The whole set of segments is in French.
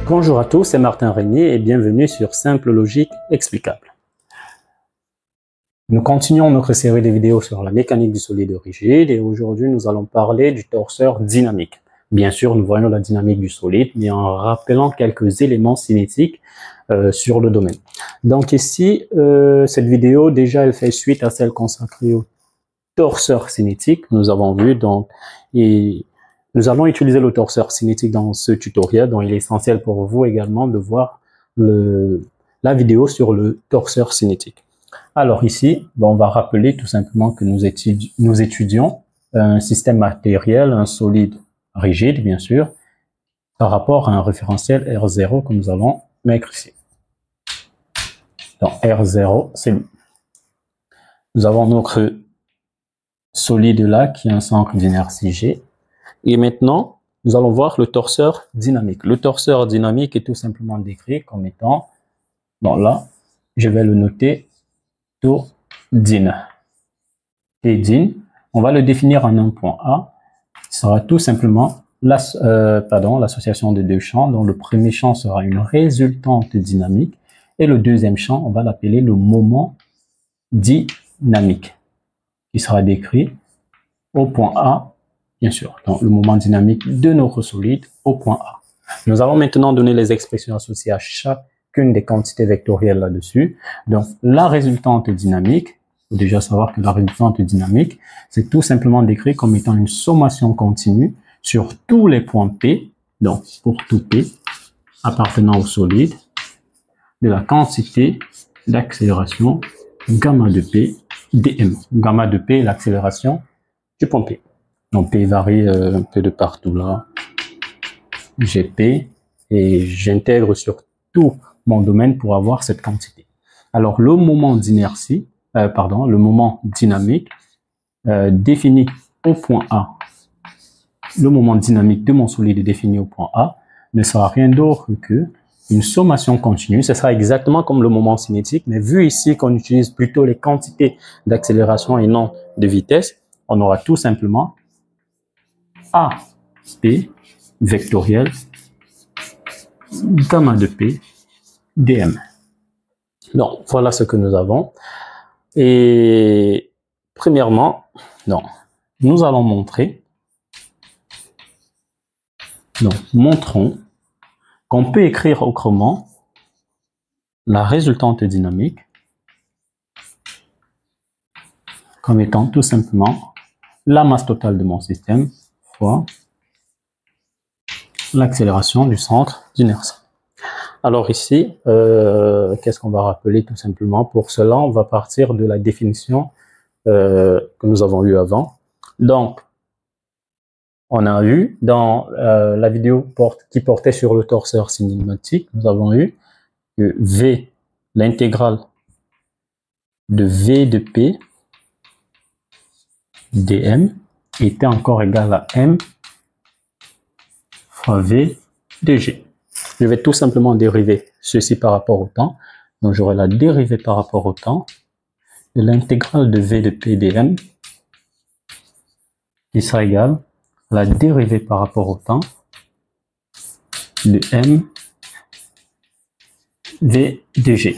Bonjour à tous, c'est Martin Régnier et bienvenue sur Simple Logique Explicable. Nous continuons notre série de vidéos sur la mécanique du solide rigide et aujourd'hui nous allons parler du torseur dynamique. Bien sûr, nous voyons la dynamique du solide, mais en rappelant quelques éléments cinétiques sur le domaine. Donc ici, cette vidéo, déjà, elle fait suite à celle consacrée au torseur cinétique. Nous avons vu, donc, et nous allons utiliser le torseur cinétique dans ce tutoriel, donc il est essentiel pour vous également de voir la vidéo sur le torseur cinétique. Alors ici, on va rappeler tout simplement que nous étudions un système matériel, un solide rigide, bien sûr, par rapport à un référentiel R0 que nous allons mettre ici. Donc R0, c'est lui. Nous avons notre solide là qui a un centre d'inertie G. Et maintenant, nous allons voir le torseur dynamique. Le torseur dynamique est tout simplement décrit comme étant, bon là, je vais le noter, T-dyn. T-dyn, on va le définir en un point A. Ce sera tout simplement l'association de deux champs, dont le premier champ sera une résultante dynamique et le deuxième champ, on va l'appeler le moment dynamique, qui sera décrit au point A. Bien sûr, donc le moment dynamique de notre solide au point A. Nous allons maintenant donner les expressions associées à chacune des quantités vectorielles là-dessus. Donc, la résultante dynamique, il faut déjà savoir que la résultante dynamique, c'est tout simplement décrit comme étant une sommation continue sur tous les points P, donc pour tout P appartenant au solide, de la quantité d'accélération gamma de P dm. Gamma de P est l'accélération du point P. Donc P varie un peu de partout là. GP et j'intègre sur tout mon domaine pour avoir cette quantité. Alors le moment d'inertie, le moment dynamique défini au point A, le moment dynamique de mon solide défini au point A ne sera rien d'autre que une sommation continue. Ce sera exactement comme le moment cinétique, mais vu ici qu'on utilise plutôt les quantités d'accélération et non de vitesse, on aura tout simplement AP vectoriel gamma de P dm. Donc, voilà ce que nous avons. Et premièrement, nous allons montrer, montrons qu'on peut écrire autrement la résultante dynamique comme étant tout simplement la masse totale de mon système fois l'accélération du centre d'inertie. Alors ici, qu'est-ce qu'on va rappeler tout simplement? Pour cela, on va partir de la définition que nous avons eue avant. Donc, on a eu dans la vidéo qui portait sur le torseur cinématique, nous avons eu que V, l'intégrale de V de P dm était encore égal à M fois V de G. Je vais tout simplement dériver ceci par rapport au temps. Donc j'aurai la dérivée par rapport au temps de l'intégrale de V de P dm qui sera égale à la dérivée par rapport au temps de M V de G.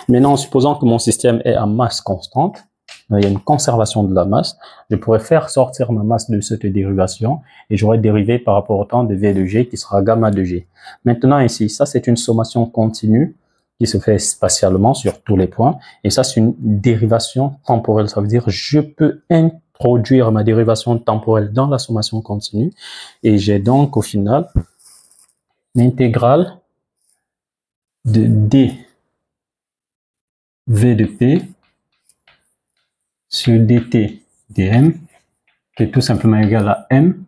Maintenant, en supposant que mon système est à masse constante, il y a une conservation de la masse, je pourrais faire sortir ma masse de cette dérivation et j'aurai dérivé par rapport au temps de V de G qui sera gamma de G. Maintenant ici, ça c'est une sommation continue qui se fait spatialement sur tous les points et ça c'est une dérivation temporelle. Ça veut dire je peux introduire ma dérivation temporelle dans la sommation continue et j'ai donc au final l'intégrale de d V de P sur dt dm qui est tout simplement égal à M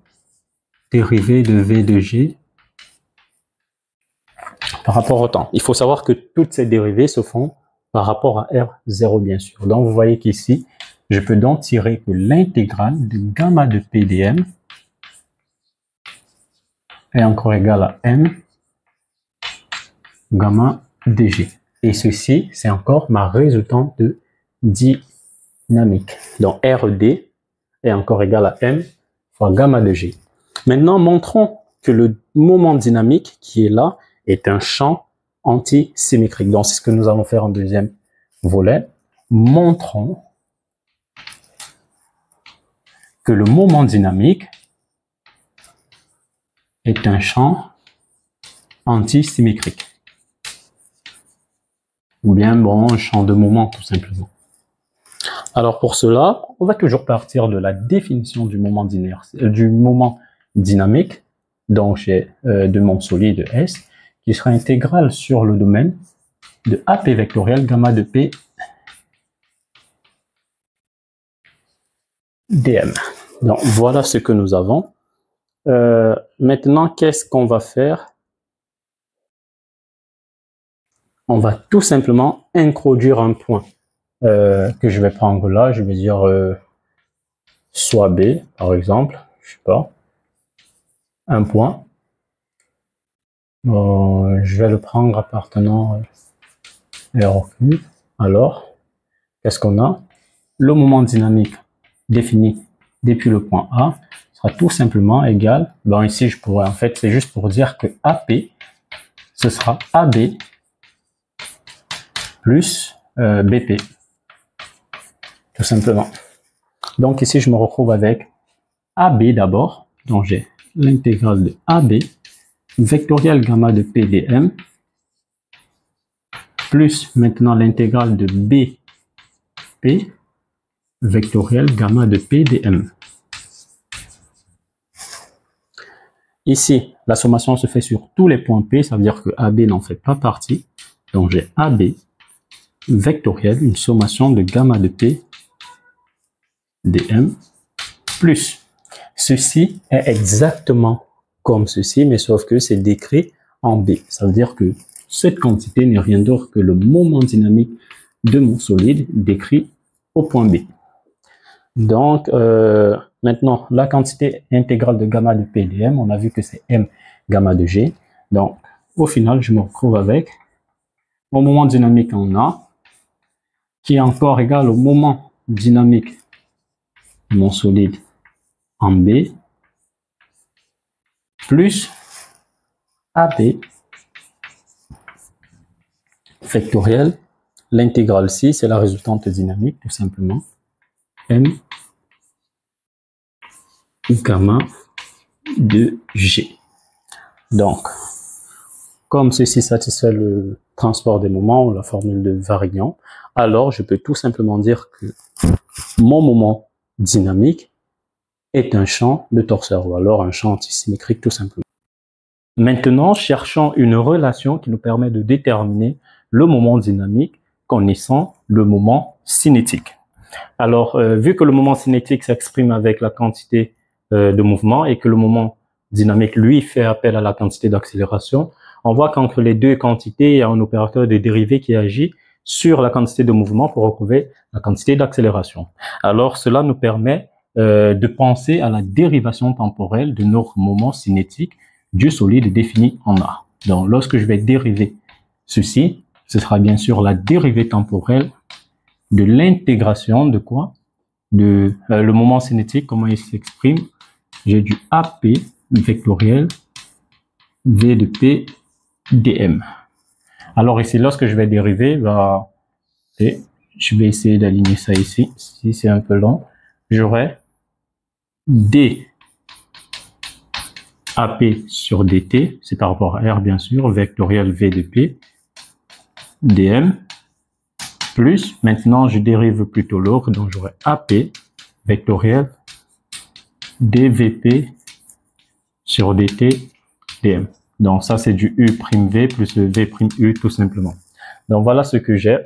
dérivée de V de G par rapport au temps. Il faut savoir que toutes ces dérivées se font par rapport à R0 bien sûr. Donc vous voyez qu'ici, je peux donc tirer que l'intégrale de gamma de P dm est encore égal à M gamma dg. Et ceci, c'est encore ma résultante de dynamique. Donc RD est encore égal à M fois gamma de G. Maintenant, montrons que le moment dynamique qui est là est un champ antisymétrique. Donc, c'est ce que nous allons faire en deuxième volet. Montrons que le moment dynamique est un champ antisymétrique. Ou bien, bon, un champ de moment, tout simplement. Alors, pour cela, on va toujours partir de la définition du moment dynamique, donc de mon solide S, qui sera intégral sur le domaine de AP vectoriel gamma de P dm. Donc, voilà ce que nous avons. Maintenant, qu'est-ce qu'on va faire? On va tout simplement introduire un point que je vais prendre là. Je vais dire soit B, par exemple. Je sais pas. Un point. Je vais le prendre appartenant R3. Alors, qu'est-ce qu'on a? Le moment dynamique défini depuis le point A sera tout simplement égal. Bon, ici, je pourrais, en fait, c'est juste pour dire que AP, ce sera AB plus BP. Tout simplement. Donc, ici, je me retrouve avec AB d'abord. Donc, j'ai l'intégrale de AB vectoriel gamma de PDM plus maintenant l'intégrale de BP vectoriel gamma de PDM. Ici, la sommation se fait sur tous les points P, ça veut dire que AB n'en fait pas partie. Donc, j'ai AB vectoriel, une sommation de gamma de P dm plus. Ceci est exactement comme ceci, mais sauf que c'est décrit en B. Ça veut dire que cette quantité n'est rien d'autre que le moment dynamique de mon solide décrit au point B. Donc, maintenant, la quantité intégrale de gamma de P dm, on a vu que c'est M gamma de G. Donc, au final, je me retrouve avec mon moment dynamique en A, qui est encore égal au moment dynamique de mon solide en B, plus AB vectoriel, l'intégrale ci, c'est la résultante dynamique, tout simplement, M gamma de G. Donc, comme ceci satisfait le transport des moments, ou la formule de Varignon, alors je peux tout simplement dire que mon moment dynamique est un champ de torseur, ou alors un champ antisymétrique tout simplement. Maintenant, cherchons une relation qui nous permet de déterminer le moment dynamique connaissant le moment cinétique. Alors, vu que le moment cinétique s'exprime avec la quantité de mouvement et que le moment dynamique, lui, fait appel à la quantité d'accélération, on voit qu'entre les deux quantités, il y a un opérateur de dérivée qui agit sur la quantité de mouvement pour retrouver la quantité d'accélération. Alors, cela nous permet de penser à la dérivation temporelle de notre moment cinétique du solide défini en A. Donc, lorsque je vais dériver ceci, ce sera bien sûr la dérivée temporelle de l'intégration de quoi? De le moment cinétique, comment il s'exprime? J'ai du AP vectoriel V de P dm. Alors ici, lorsque je vais dériver, je vais essayer d'aligner ça ici. Si c'est un peu long, j'aurai d AP sur dt, c'est par rapport à R bien sûr, vectoriel V de P dm, plus, maintenant je dérive plutôt l'autre, donc j'aurai AP vectoriel dvp sur dt dm. Donc ça c'est du U'V plus le V'U tout simplement. Donc voilà ce que j'ai.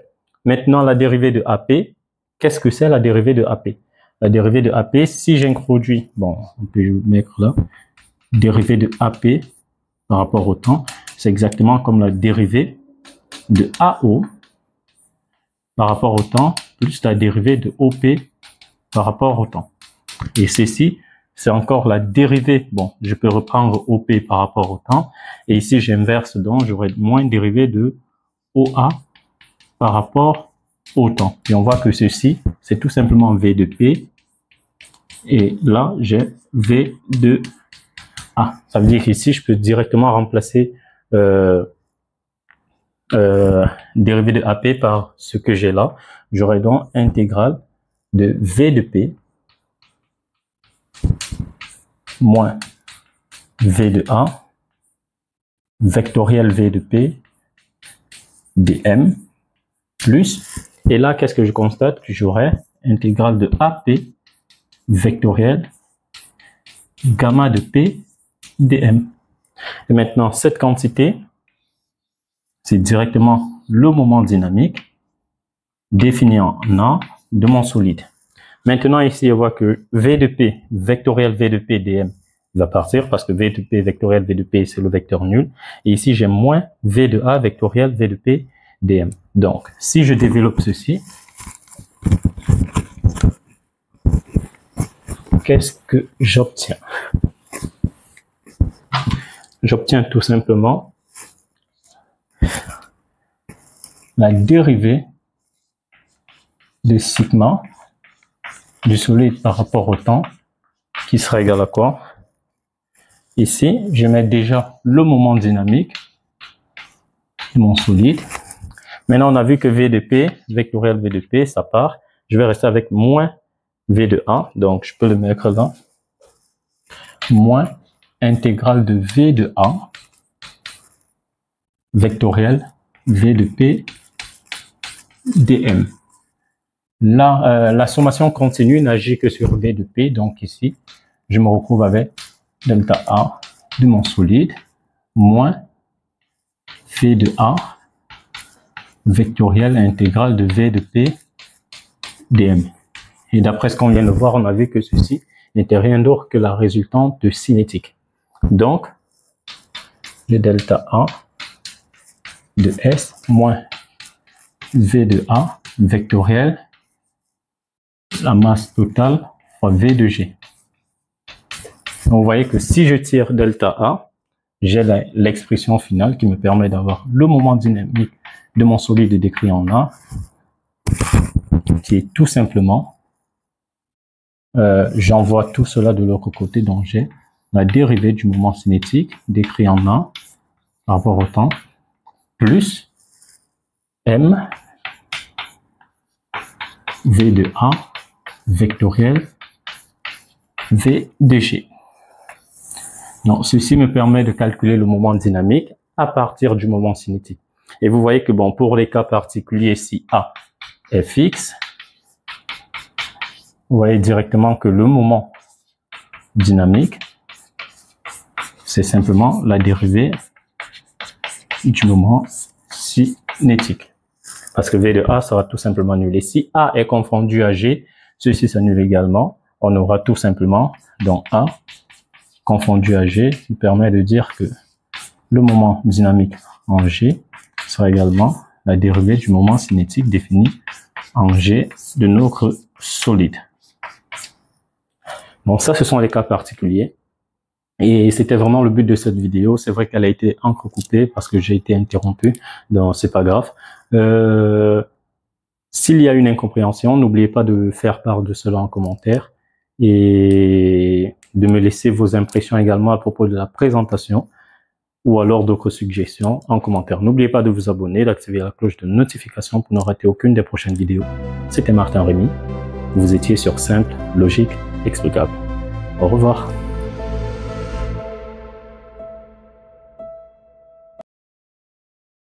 Maintenant la dérivée de AP, qu'est-ce que c'est la dérivée de AP? La dérivée de AP, si j'introduis, bon, on peut mettre là, dérivée de AP par rapport au temps, c'est exactement comme la dérivée de AO par rapport au temps, plus la dérivée de OP par rapport au temps. Et ceci, c'est encore la dérivée. Bon, je peux reprendre OP par rapport au temps. Et ici, j'inverse, donc j'aurai moins dérivée de OA par rapport au temps. Et on voit que ceci, c'est tout simplement V de P. Et là, j'ai V de A. Ça veut dire qu'ici, je peux directement remplacer dérivé de AP par ce que j'ai là. J'aurai donc intégrale de V de P moins V de A vectoriel V de P dm plus, et là, qu'est-ce que je constate? Que j'aurai intégrale de AP vectoriel gamma de P dm. Et maintenant, cette quantité, c'est directement le moment dynamique défini en A de mon solide. Maintenant, ici, on voit que V de P, vectoriel V de P dm, va partir parce que V de P, vectoriel V de P, c'est le vecteur nul. Et ici, j'ai moins V de A, vectoriel V de P dm. Donc, si je développe ceci, qu'est-ce que j'obtiens? J'obtiens tout simplement la dérivée de sigma du solide par rapport au temps, qui sera égal à quoi? Ici, je mets déjà le moment dynamique de mon solide. Maintenant, on a vu que V de P, vectoriel V de P, ça part. Je vais rester avec moins V de A, donc je peux le mettre là. Moins intégrale de V de A, vectoriel V de P dm. Là, la sommation continue n'agit que sur V de P, donc ici, je me retrouve avec delta A de mon solide moins V de A vectoriel intégrale de V de P dm. Et d'après ce qu'on vient de voir, on a vu que ceci n'était rien d'autre que la résultante de cinétique. Donc, j'ai delta A de S moins V de A vectoriel la masse totale fois V de G. Donc, vous voyez que si je tire delta A, j'ai l'expression finale qui me permet d'avoir le moment dynamique de mon solide décrit en A, qui est tout simplement, j'envoie tout cela de l'autre côté, donc j'ai la dérivée du moment cinétique décrit en A par rapport au temps, plus M V de A vectoriel V de G. Donc, ceci me permet de calculer le moment dynamique à partir du moment cinétique. Et vous voyez que bon, pour les cas particuliers, si A est fixe, vous voyez directement que le moment dynamique, c'est simplement la dérivée du moment cinétique. Parce que V de A sera tout simplement nul. Et si A est confondu à G, ceci s'annule également. On aura tout simplement, donc A confondu à G, qui permet de dire que le moment dynamique en G sera également la dérivée du moment cinétique défini en G de notre solide. Donc ça, ce sont les cas particuliers. Et c'était vraiment le but de cette vidéo. C'est vrai qu'elle a été entrecoupée parce que j'ai été interrompu, donc c'est pas grave. S'il y a une incompréhension, n'oubliez pas de faire part de cela en commentaire et de me laisser vos impressions également à propos de la présentation ou alors d'autres suggestions en commentaire. N'oubliez pas de vous abonner, d'activer la cloche de notification pour ne rater aucune des prochaines vidéos. C'était Martin Rémy. Vous étiez sur Simple Logique Explicable. Au revoir.